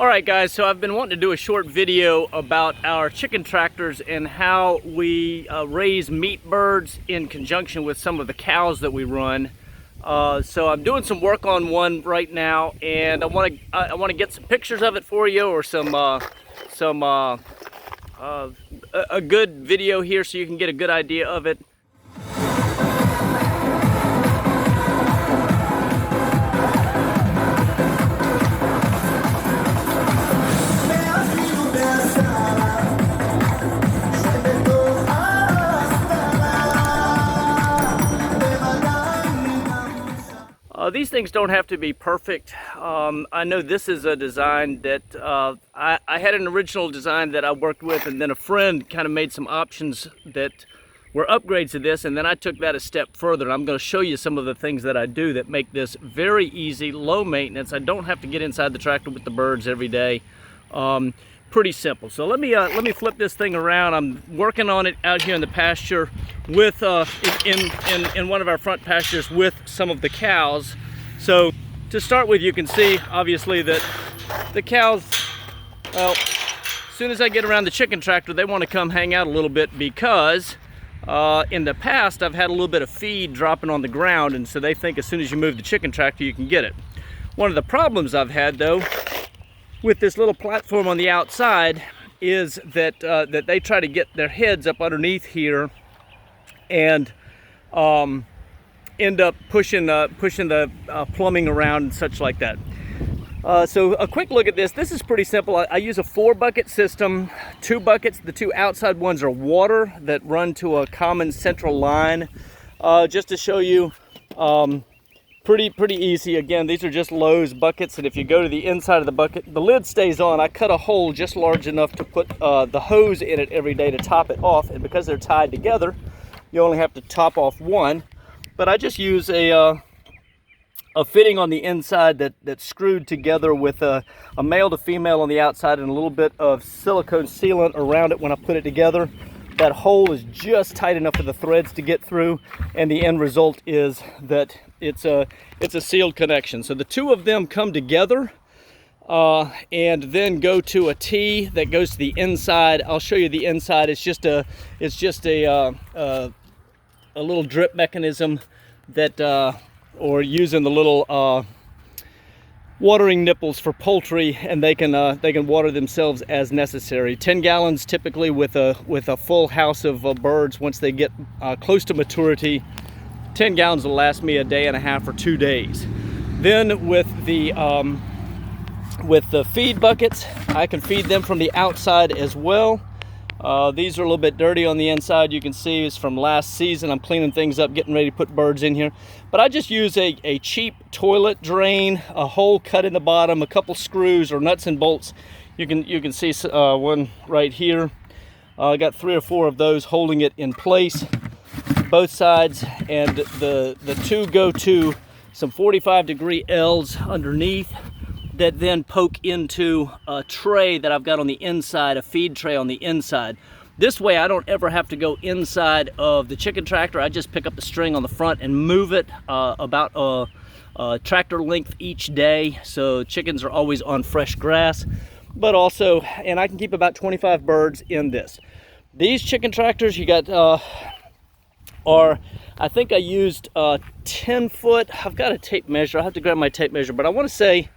Alright guys, so I've been wanting to do a short video about our chicken tractors and how we raise meat birds in conjunction with some of the cows that we run. So I'm doing some work on one right now, and I want to get some pictures of it for you, or a good video here so you can get a good idea of it. These things don't have to be perfect. I know this is a design that I had an original design that I worked with, and then a friend kind of made some options that were upgrades to this, and then I took that a step further. I'm going to show you some of the things that I do that make this very easy, low maintenance. I don't have to get inside the tractor with the birds every day. Pretty simple. So let me flip this thing around. I'm working on it out here in the pasture with in one of our front pastures with some of the cows. So to start with, you can see obviously that the cows, well, as soon as I get around the chicken tractor, they want to come hang out a little bit, because in the past I've had a little bit of feed dropping on the ground, and so they think as soon as you move the chicken tractor you can get it. One of the problems I've had though with this little platform on the outside is that that they try to get their heads up underneath here and end up pushing the plumbing around and such like that. So a quick look at this. This is pretty simple. I use a 4-bucket system. 2 buckets. The 2 outside ones are water that run to a common central line. Just to show you, pretty easy. Again, these are just Lowe's buckets, and if you go to the inside of the bucket, the lid stays on. I cut a hole just large enough to put the hose in it every day to top it off, and because they're tied together, you only have to top off one. But I just use a fitting on the inside that's screwed together with a male to female on the outside, and a little bit of silicone sealant around it when I put it together. That hole is just tight enough for the threads to get through, and the end result is that it's a sealed connection. So the 2 of them come together and then go to a T that goes to the inside. I'll show you the inside. It's just a little drip mechanism that or using the little watering nipples for poultry, and they can water themselves as necessary. 10 gallons typically with a full house of birds. Once they get close to maturity, 10 gallons will last me a day and a half or 2 days. Then with the feed buckets, I can feed them from the outside as well. These are a little bit dirty on the inside. You can see it's from last season. I'm cleaning things up, getting ready to put birds in here. But I just use a cheap toilet drain, a hole cut in the bottom, a couple screws or nuts and bolts. You can see one right here. I got 3 or 4 of those holding it in place, both sides, and the 2 go to some 45-degree L's underneath that then poke into a tray that I've got on the inside, a feed tray on the inside. This way I don't ever have to go inside of the chicken tractor. I just pick up the string on the front and move it about a tractor length each day, so chickens are always on fresh grass. But also, and I can keep about 25 birds in this. These chicken tractors you got I think I used 10 foot. I've got a tape measure. I have to grab my tape measure, but I want to say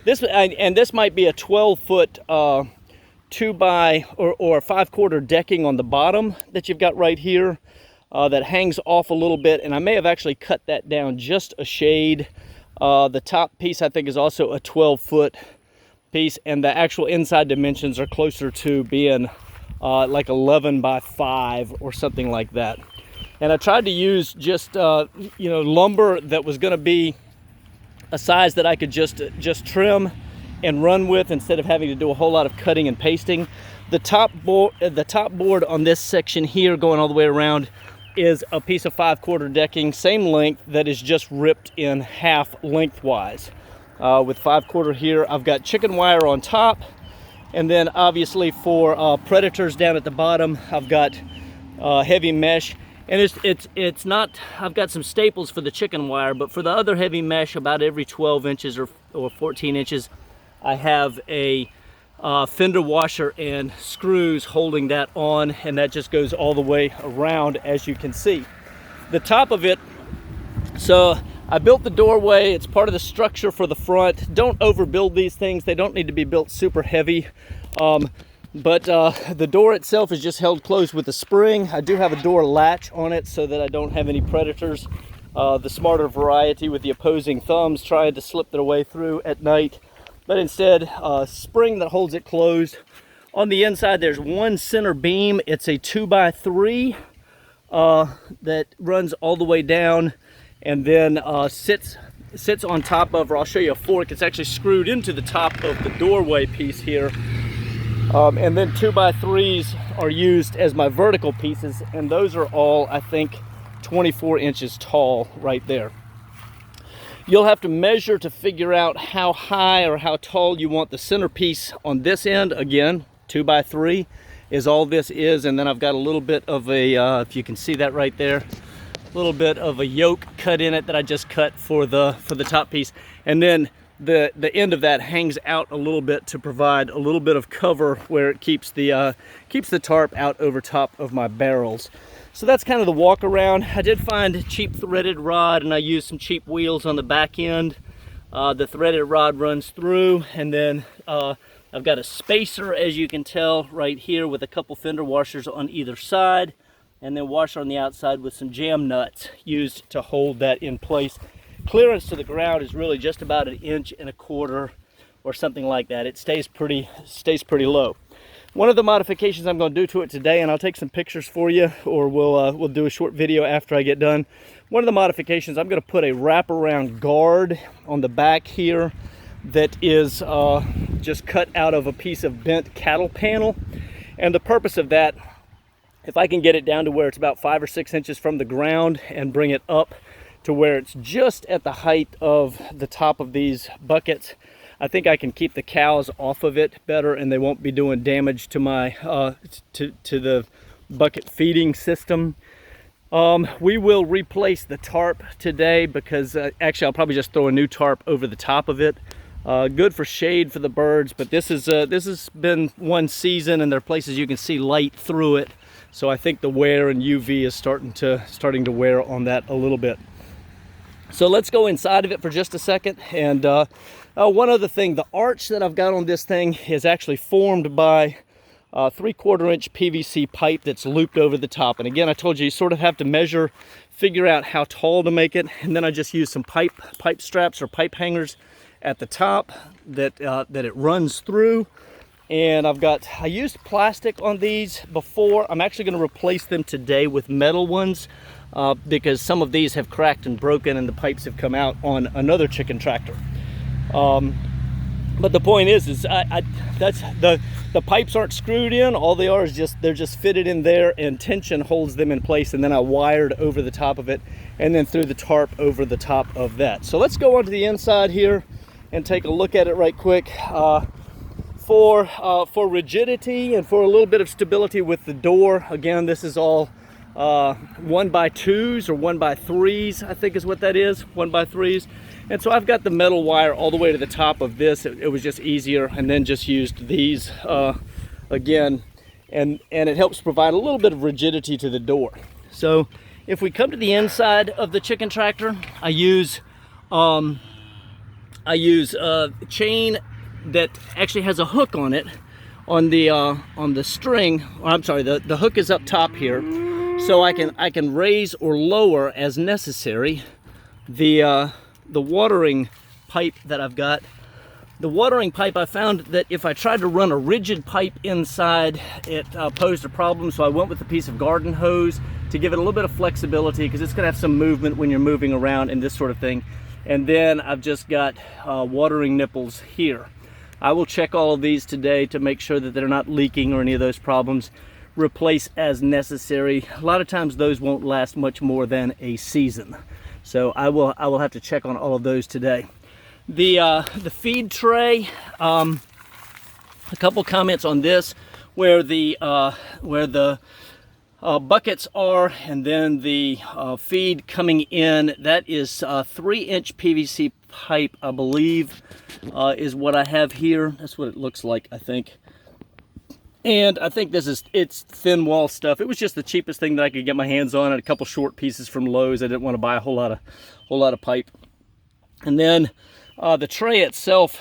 this might be a 12-foot 2x or 5/4 decking on the bottom that you've got right here that hangs off a little bit, and I may have actually cut that down just a shade. The top piece I think is also a 12-foot piece, and the actual inside dimensions are closer to being like 11 by 5 or something like that. And I tried to use just lumber that was going to be a size that I could just trim and run with, instead of having to do a whole lot of cutting and pasting. The top board on this section here, going all the way around, is a piece of 5/4 decking, same length, that is just ripped in half lengthwise. With 5/4 here, I've got chicken wire on top, and then obviously for predators down at the bottom, I've got heavy mesh. And it's not, I've got some staples for the chicken wire, but for the other heavy mesh, about every 12 inches or 14 inches, I have a fender washer and screws holding that on, and that just goes all the way around, as you can see. The top of it, so I built the doorway. It's part of the structure for the front. Don't overbuild these things. They don't need to be built super heavy. But the door itself is just held closed with a spring. I do have a door latch on it so that I don't have any predators. The smarter variety with the opposing thumbs trying to slip their way through at night. But instead, a spring that holds it closed. On the inside, there's one center beam. It's a 2x3 that runs all the way down and then sits on top of, or I'll show you a fork. It's actually screwed into the top of the doorway piece here. And then 2x3s are used as my vertical pieces, and those are all, I think, 24 inches tall right there. You'll have to measure to figure out how high or how tall you want the centerpiece on this end. Again, 2x3 is all this is, and then I've got a little bit of a, if you can see that right there, a little bit of a yoke cut in it that I just cut for the top piece, and then the end of that hangs out a little bit to provide a little bit of cover where it keeps the tarp out over top of my barrels. So that's kind of the walk around. I did find a cheap threaded rod, and I used some cheap wheels on the back end. The threaded rod runs through, and then I've got a spacer, as you can tell, right here with a couple fender washers on either side, and then washer on the outside with some jam nuts used to hold that in place. Clearance to the ground is really just about 1.25 inches or something like that. It stays pretty low. One of the modifications I'm going to do to it today, and I'll take some pictures for you, or we'll do a short video after I get done. One of the modifications, I'm going to put a wraparound guard on the back here that is just cut out of a piece of bent cattle panel. And the purpose of that, if I can get it down to where it's about 5 or 6 inches from the ground and bring it up to where it's just at the height of the top of these buckets, I think I can keep the cows off of it better, and they won't be doing damage to my to the bucket feeding system. We will replace the tarp today because actually I'll probably just throw a new tarp over the top of it. Good for shade for the birds, but this has been one season, and there are places you can see light through it. So I think the wear and UV is starting to wear on that a little bit. So let's go inside of it for just a second. And one other thing, the arch that I've got on this thing is actually formed by a 3/4 inch PVC pipe that's looped over the top. And again, I told you, you sort of have to measure, figure out how tall to make it. And then I just use some pipe straps or pipe hangers at the top that it runs through. And I used plastic on these before. I'm actually going to replace them today with metal ones. Because some of these have cracked and broken, and the pipes have come out on another chicken tractor. But the point is that's the pipes aren't screwed in. All they are is they're just fitted in there, and tension holds them in place. And then I wired over the top of it, and then threw the tarp over the top of that. So let's go onto the inside here and take a look at it right quick. For rigidity and for a little bit of stability with the door, again, this is all 1x2s or 1x3s, I think is what that is, 1x3s. And so I've got the metal wire all the way to the top of this. It was just easier, and then just used these again, and it helps provide a little bit of rigidity to the door. So if we come to the inside of the chicken tractor, I use a chain that actually has a hook on it on the string. I'm sorry, the hook is up top here. So I can raise or lower as necessary the watering pipe that I've got. The watering pipe, I found that if I tried to run a rigid pipe inside, it posed a problem. So I went with a piece of garden hose to give it a little bit of flexibility, because it's going to have some movement when you're moving around and this sort of thing. And then I've just got watering nipples here. I will check all of these today to make sure that they're not leaking or any of those problems. Replace as necessary. A lot of times those won't last much more than a season, so I will have to check on all of those today. The feed tray, a couple comments on this, where the buckets are, and then the feed coming in. That is 3-inch PVC pipe, I believe, is what I have here. That's what it looks like, I think. And I think it's thin wall stuff. It was just the cheapest thing that I could get my hands on, and a couple short pieces from Lowe's. I didn't want to buy a whole lot of pipe. And then the tray itself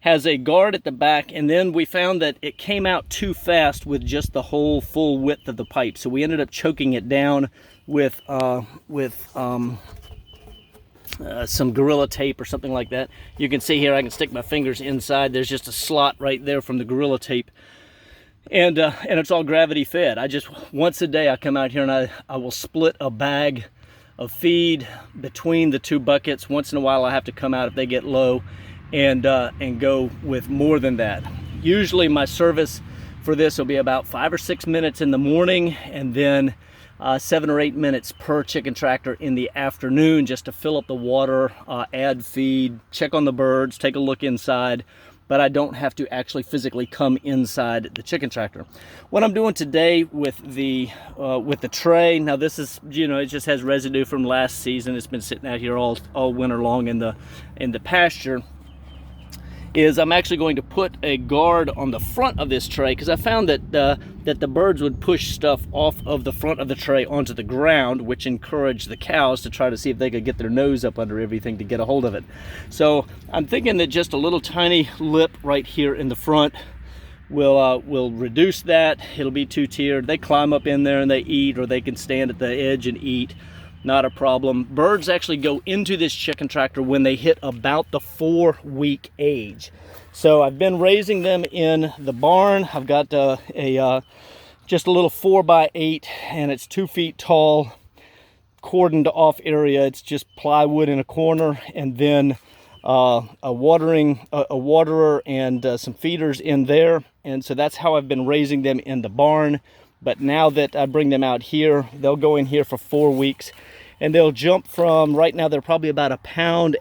has a guard at the back, and then we found that it came out too fast with just the whole full width of the pipe. So we ended up choking it down with some Gorilla Tape or something like that. You can see here I can stick my fingers inside. There's just a slot right there from the Gorilla Tape, and it's all gravity fed. I just, once a day I come out here and I will split a bag of feed between the two buckets. Once in a while I have to come out if they get low and go with more than that. Usually my service for this will be about 5 or 6 minutes in the morning, and then 7 or 8 minutes per chicken tractor in the afternoon, just to fill up the water, add feed, check on the birds, take a look inside. But I don't have to actually physically come inside the chicken tractor. What I'm doing today with the tray, now this is, it just has residue from last season. It's been sitting out here all winter long in the pasture. Is I'm actually going to put a guard on the front of this tray, because I found that that the birds would push stuff off of the front of the tray onto the ground, which encouraged the cows to try to see if they could get their nose up under everything to get a hold of it. So I'm thinking that just a little tiny lip right here in the front will reduce that. It'll be two-tiered. They climb up in there and they eat, or they can stand at the edge and eat. Not a problem. Birds actually go into this chicken tractor when they hit about the 4-week age. So I've been raising them in the barn. I've got just a little 4x8, and it's 2 feet tall, cordoned off area. It's just plywood in a corner, and then a waterer and some feeders in there. And so that's how I've been raising them in the barn. But now that I bring them out here, they'll go in here for 4 weeks, and they'll jump from, right now they're probably about 1.5 pounds.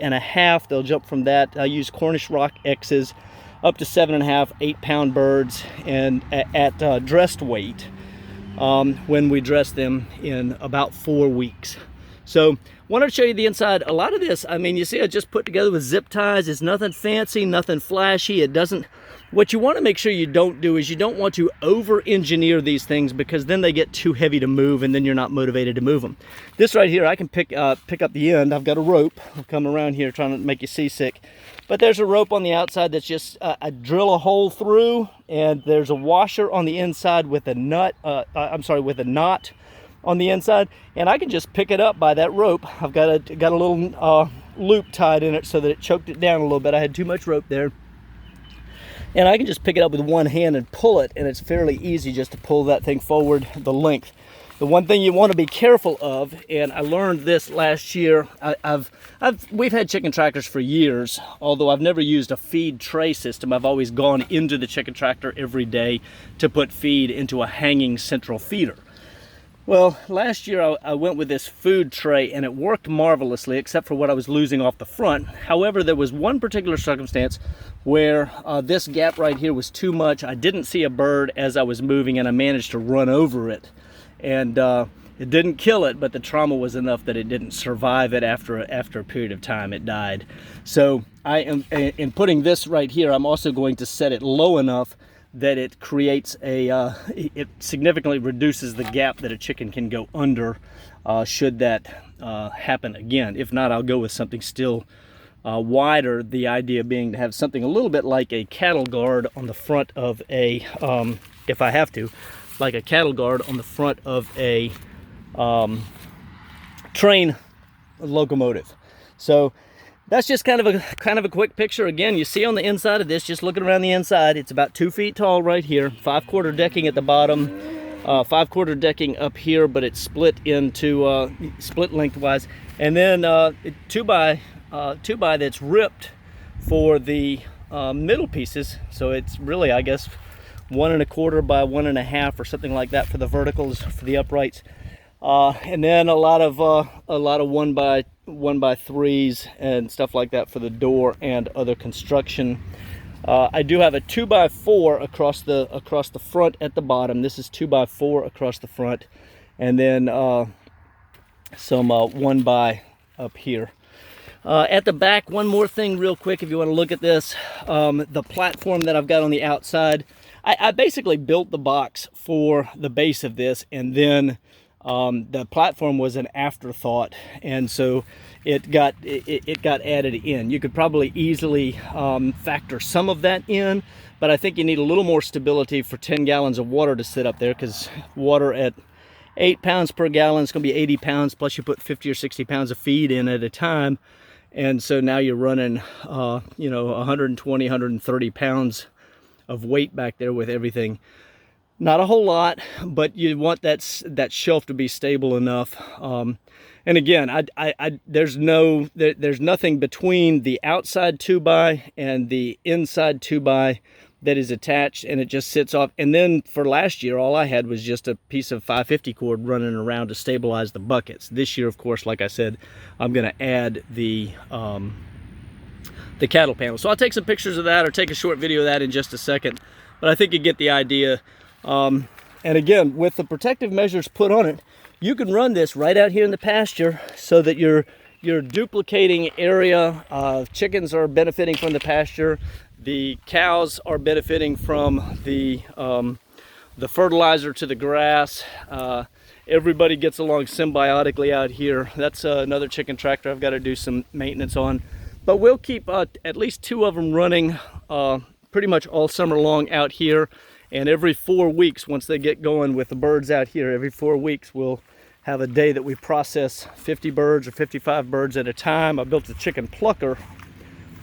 They'll jump from that. I use Cornish Rock X's up to 7.5, 8-pound birds, and at dressed weight when we dress them in about 4 weeks. So wanted to show you the inside. A lot of this, I mean, you see I just put together with zip ties. It's nothing fancy, nothing flashy. It doesn't, what you want to make sure you don't do is you don't want to over-engineer these things, because then they get too heavy to move, and then you're not motivated to move them. This right here, I can pick up the end. I've got a rope. I'm coming around here trying to make you seasick. But there's a rope on the outside that's just, I drill a hole through, and there's a washer on the inside with a nut, with a knot on the inside, and I can just pick it up by that rope. I've got a little loop tied in it so that it choked it down a little bit. I had too much rope there. And I can just pick it up with one hand and pull it, and it's fairly easy just to pull that thing forward the length. The one thing you want to be careful of, and I learned this last year, we've had chicken tractors for years, although I've never used a feed tray system. I've always gone into the chicken tractor every day to put feed into a hanging central feeder. Well, last year I went with this food tray, and it worked marvelously, except for what I was losing off the front. However, there was one particular circumstance where this gap right here was too much. I didn't see a bird as I was moving, and I managed to run over it. And it didn't kill it, but the trauma was enough that it didn't survive it after a period of time. It died. So I am, in putting this right here, I'm also going to set it low enough that it creates it significantly reduces the gap that a chicken can go under should that happen again. If not, I'll go with something still wider, the idea being to have something a little bit like a cattle guard on the front of a, if I have to, like a cattle guard on the front of a train locomotive. So that's just kind of a quick picture. Again, you see on the inside of this, just looking around the inside, it's about 2 feet tall right here, 5/4 decking at the bottom, 5/4 decking up here, but it's split into split lengthwise, and then 2x that's ripped for the middle pieces. So it's really, I guess, 1 1/4 by 1 1/2 or something like that for the verticals, for the uprights. And then a lot of 1x1x3s and stuff like that for the door and other construction. I do have a 2x4 across the front at the bottom. This is 2x4 across the front, and then some 1x up here. At the back, one more thing real quick if you want to look at this. The platform that I've got on the outside, I basically built the box for the base of this, and then the platform was an afterthought, and so it got added in. You could probably easily factor some of that in, but I think you need a little more stability for 10 gallons of water to sit up there, because water at 8 pounds per gallon is going to be 80 pounds, plus you put 50 or 60 pounds of feed in at a time. And so now you're running, 120, 130 pounds of weight back there with everything. Not a whole lot, but you want that shelf to be stable enough. And again, there's nothing between the outside 2x and the inside 2x that is attached, and it just sits off. And then for last year, all I had was just a piece of 550 cord running around to stabilize the buckets. This year, of course, like I said, I'm going to add the cattle panel. So I'll take some pictures of that, or take a short video of that in just a second. But I think you get the idea. And again, with the protective measures put on it, you can run this right out here in the pasture, so that you're duplicating area. Chickens are benefiting from the pasture. The cows are benefiting from the fertilizer to the grass. Everybody gets along symbiotically out here. That's another chicken tractor I've got to do some maintenance on. But we'll keep at least 2 of them running pretty much all summer long out here. And every 4 weeks, once they get going with the birds out here, every 4 weeks we'll have a day that we process 50 birds or 55 birds at a time. I built a chicken plucker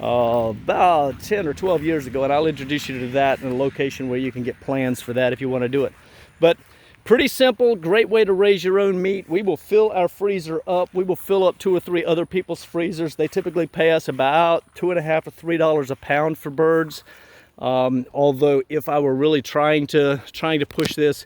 about 10 or 12 years ago, and I'll introduce you to that in a location where you can get plans for that if you want to do it. But pretty simple, great way to raise your own meat. We will fill our freezer up. We will fill up 2 or 3 other people's freezers. They typically pay us about $2.50 to $3 a pound for birds. Although if I were really trying to push this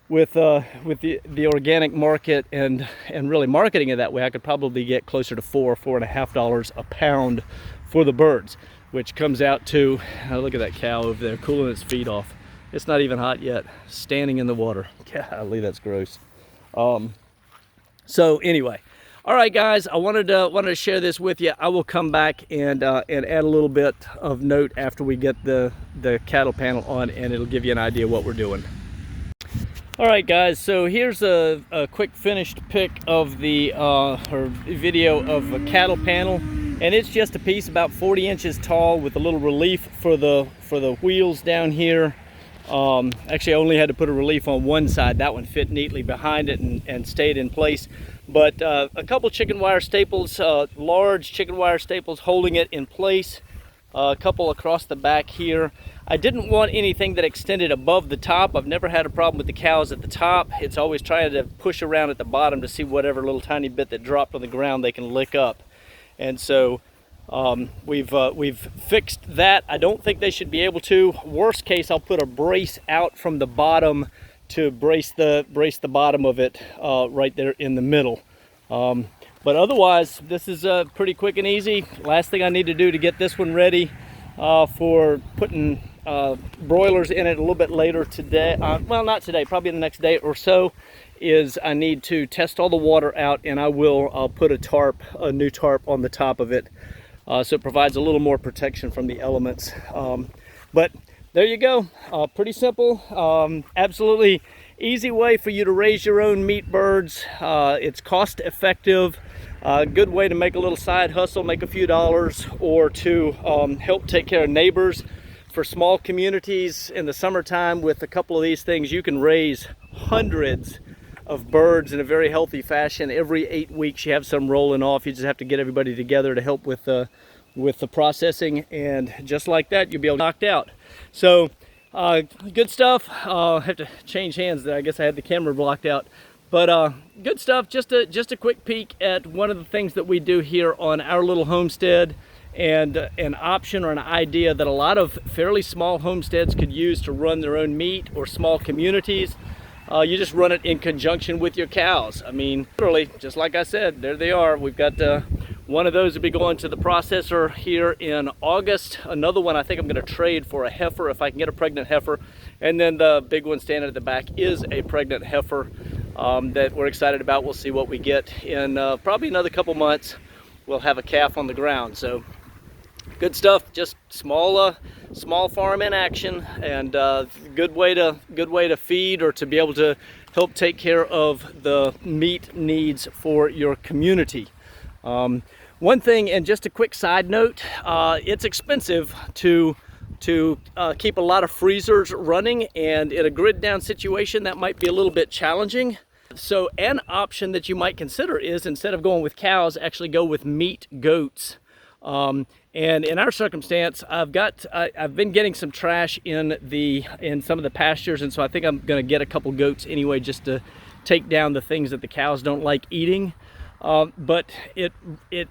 with the organic market and really marketing it that way, I could probably get closer to $4 or $4.50 a pound for the birds, which comes out to, look at that cow over there cooling its feet off. It's not even hot yet, standing in the water. Golly, that's gross. So anyway, all right, guys, I wanted to share this with you. I will come back and add a little bit of note after we get the cattle panel on, and it'll give you an idea what we're doing. All right, guys, so here's a quick finished pic of the or video of a cattle panel, and it's just a piece about 40 inches tall with a little relief for the wheels down here. Actually, I only had to put a relief on one side. That one fit neatly behind it and stayed in place. But a couple chicken wire staples, large chicken wire staples holding it in place. A couple across the back here. I didn't want anything that extended above the top. I've never had a problem with the cows at the top. It's always trying to push around at the bottom to see whatever little tiny bit that dropped on the ground they can lick up. And so we've fixed that. I don't think they should be able to. Worst case, I'll put a brace out from the bottom to brace the bottom of it right there in the middle. But otherwise, this is pretty quick and easy. Last thing I need to do to get this one ready for putting broilers in it a little bit later today, well, not today, probably the next day or so, is I need to test all the water out, and I will put a new tarp on the top of it, so it provides a little more protection from the elements. But there you go, pretty simple, absolutely easy way for you to raise your own meat birds. It's cost effective, good way to make a little side hustle, make a few dollars, or to help take care of neighbors. For small communities in the summertime, with a couple of these things, you can raise hundreds of birds in a very healthy fashion. Every 8 weeks you have some rolling off. You just have to get everybody together to help with the processing, and just like that you'll be able to knock out. So good stuff. I have to change hands there. I guess I had the camera blocked out. But good stuff. Just a quick peek at one of the things that we do here on our little homestead, and an option or an idea that a lot of fairly small homesteads could use to run their own meat, or small communities. You just run it in conjunction with your cows. I mean, literally, just like I said, there they are. We've got one of those will be going to the processor here in August. Another one I think I'm going to trade for a heifer if I can get a pregnant heifer. And then the big one standing at the back is a pregnant heifer that we're excited about. We'll see what we get in probably another couple months. we'll have a calf on the ground. So good stuff, just small farm in action, and good way to feed or to be able to help take care of the meat needs for your community. One thing, and just a quick side note, it's expensive to keep a lot of freezers running, and in a grid down situation that might be a little bit challenging. So an option that you might consider is, instead of going with cows, actually go with meat goats. And in our circumstance, I've been getting some trash in some of the pastures, and so I think I'm going to get a couple goats anyway, just to take down the things that the cows don't like eating. But it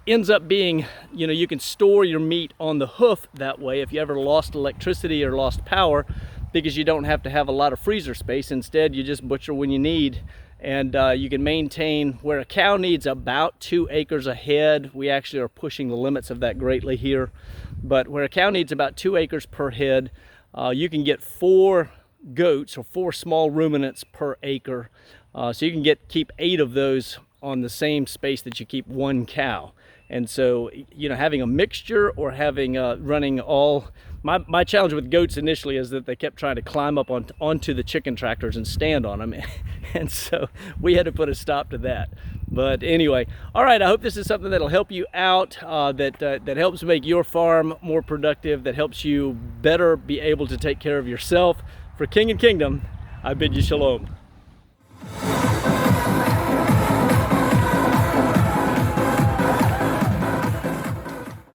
ends up being, you know, you can store your meat on the hoof that way if you ever lost electricity or lost power, because you don't have to have a lot of freezer space. Instead, you just butcher when you need, and you can maintain where a cow needs about 2 acres a head. We actually are pushing the limits of that greatly here, but where a cow needs about 2 acres per head, you can get 4 goats or 4 small ruminants per acre. So you can keep 8 of those on the same space that you keep 1 cow. And so, you know, having a mixture or having running all, my challenge with goats initially is that they kept trying to climb up onto the chicken tractors and stand on them. And so we had to put a stop to that. But anyway, all right, I hope this is something that'll help you out, that helps make your farm more productive, that helps you better be able to take care of yourself. For King and Kingdom, I bid you shalom.